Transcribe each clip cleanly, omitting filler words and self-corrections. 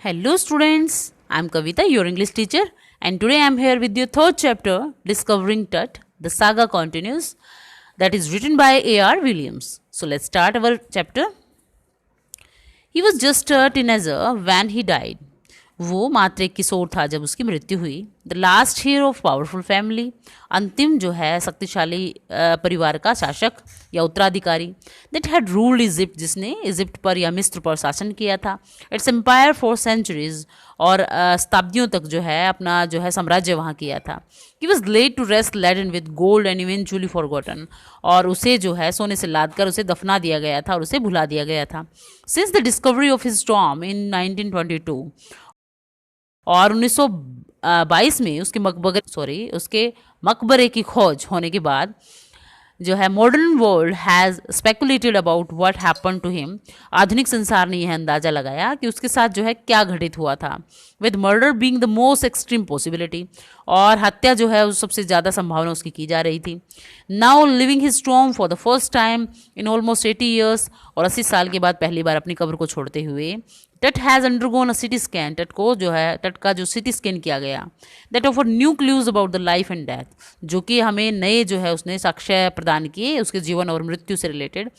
Hello students, I am Kavita, your English teacher, and today I am here with your third chapter, Discovering Tut. The saga continues, that is written by A.R. Williams. So let's start our chapter. He was just a teenager when he died. वो मात्र एक किशोर था जब उसकी मृत्यु हुई. The last hear of powerful family, अंतिम जो है शक्तिशाली परिवार का शासक या उत्तराधिकारी. दैट हैड रूल्ड इजिप्ट, जिसने इजिप्ट पर या मिस्र पर शासन किया था. इट्स एम्पायर फॉर सेंचुरीज, और शताब्दियों तक जो है अपना जो है साम्राज्य वहाँ किया था. He was led to rest laden with gold and eventually forgotten, और उसे जो है सोने से लाद कर उसे दफना दिया गया था और उसे भुला दिया गया था. Since the discovery of his tomb in 1922, और 1922 में उसके मकबरे की खोज होने के बाद जो है modern world has speculated about what happen to him. आधुनिक संसार ने यह अंदाज़ा लगाया कि उसके साथ जो है क्या घटित हुआ था. With murder being the most extreme possibility, और हत्या जो है उस सबसे ज़्यादा संभावना उसकी की जा रही थी. Now living his Tom for the first time in almost 80 years, और 80 साल के बाद पहली बार अपनी कब्र को छोड़ते हुए. टट has undergone a CT scan, टट का जो सिटी स्कैन किया गया. That offer new clues about the life and death, जो कि हमें नए जो है उसने साक्ष्य प्रदान किए उसके जीवन और मृत्यु से related.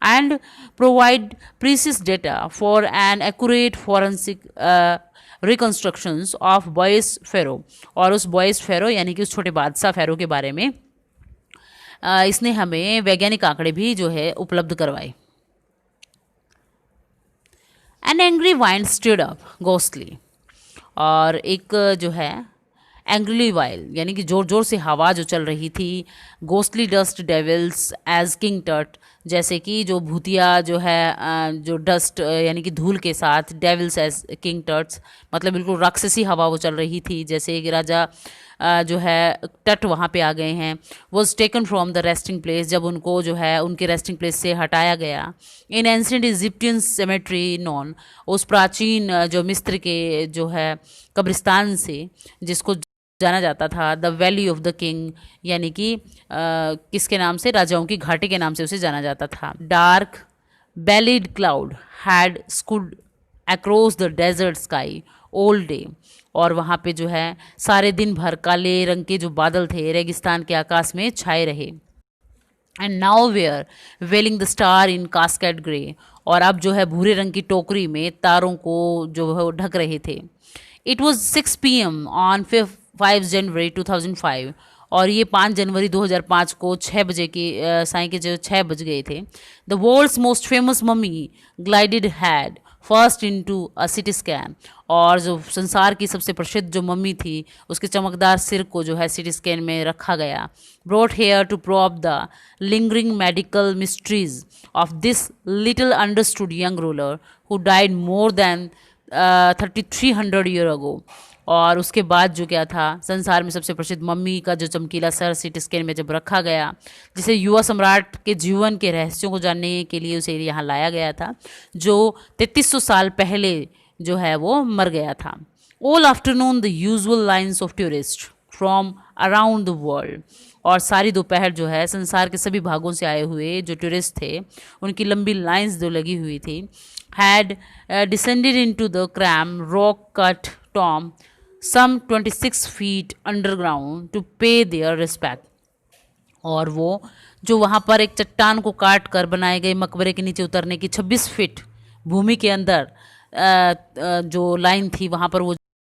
And provide precious data for an accurate forensic reconstructions of boy's pharaoh, और उस बॉयस फेरो यानी कि उस छोटे बादशाह फेरो के बारे में इसने हमें वैज्ञानिक आंकड़े भी जो है उपलब्ध करवाए. An angry wind stirred up ghostly, और एक जो है एंग्रीली वाइल यानी कि जोर जोर से हवा जो चल रही थी. Ghostly dust devils as King Tut, जैसे कि जो भूतिया जो है जो डस्ट यानी कि धूल के साथ, डेविल्स एज किंग टट्स मतलब बिल्कुल राक्षसी हवा वो चल रही थी, जैसे कि राजा जो है तट वहाँ पे आ गए हैं. Was taken from the resting place, जब उनको जो है उनके रेस्टिंग प्लेस से हटाया गया. इन एंशिएंट इजिप्टियन सेमेट्री नॉन, उस प्राचीन जो मिस्र के जो है कब्रिस्तान से, जिसको जाना जाता था the valley of the king, यानी कि किसके नाम से, राजाओं की घाटी के नाम से उसे जाना जाता था. Dark bellied cloud had scud across the desert sky all day, और वहाँ पे जो है सारे दिन भर काले रंग के जो बादल थे रेगिस्तान के आकाश में छाए रहे. And now where wailing the star in cascade grey, और अब जो है भूरे रंग की टोकरी में तारों को जो है ढक रहे थे. इट वॉज 6 PM ऑन 5 जनवरी 2005, और ये 5 जनवरी 2005 को 6 बजे की साय के जो 6 बज गए थे. The world's most famous mummy glided head first into a CT scan, और जो संसार की सबसे प्रसिद्ध जो मम्मी थी उसके चमकदार सिर को जो है सिटी स्कैन में रखा गया. Brought here to probe the lingering medical mysteries of this little understood young ruler who died more than 3300 year ago. और उसके बाद जो क्या था, संसार में सबसे प्रसिद्ध मम्मी का जो चमकीला सर सिटी स्कैन में जब रखा गया, जिसे युवा सम्राट के जीवन के रहस्यों को जानने के लिए उसे यहाँ लाया गया था, जो 3300 साल पहले जो है वो मर गया था. All afternoon the usual lines of tourist from around the world, और सारी दोपहर जो है संसार के सभी भागों से आए हुए जो टूरिस्ट थे उनकी लंबी लाइन्स जो लगी हुई थी, had descended into the cramped rock cut tomb some 26 feet underground to pay their respect. और वो जो वहाँ पर एक चट्टान को काट कर बनाए गए मकबरे के नीचे उतरने की 26 फीट भूमि के अंदर जो लाइन थी वहाँ पर वो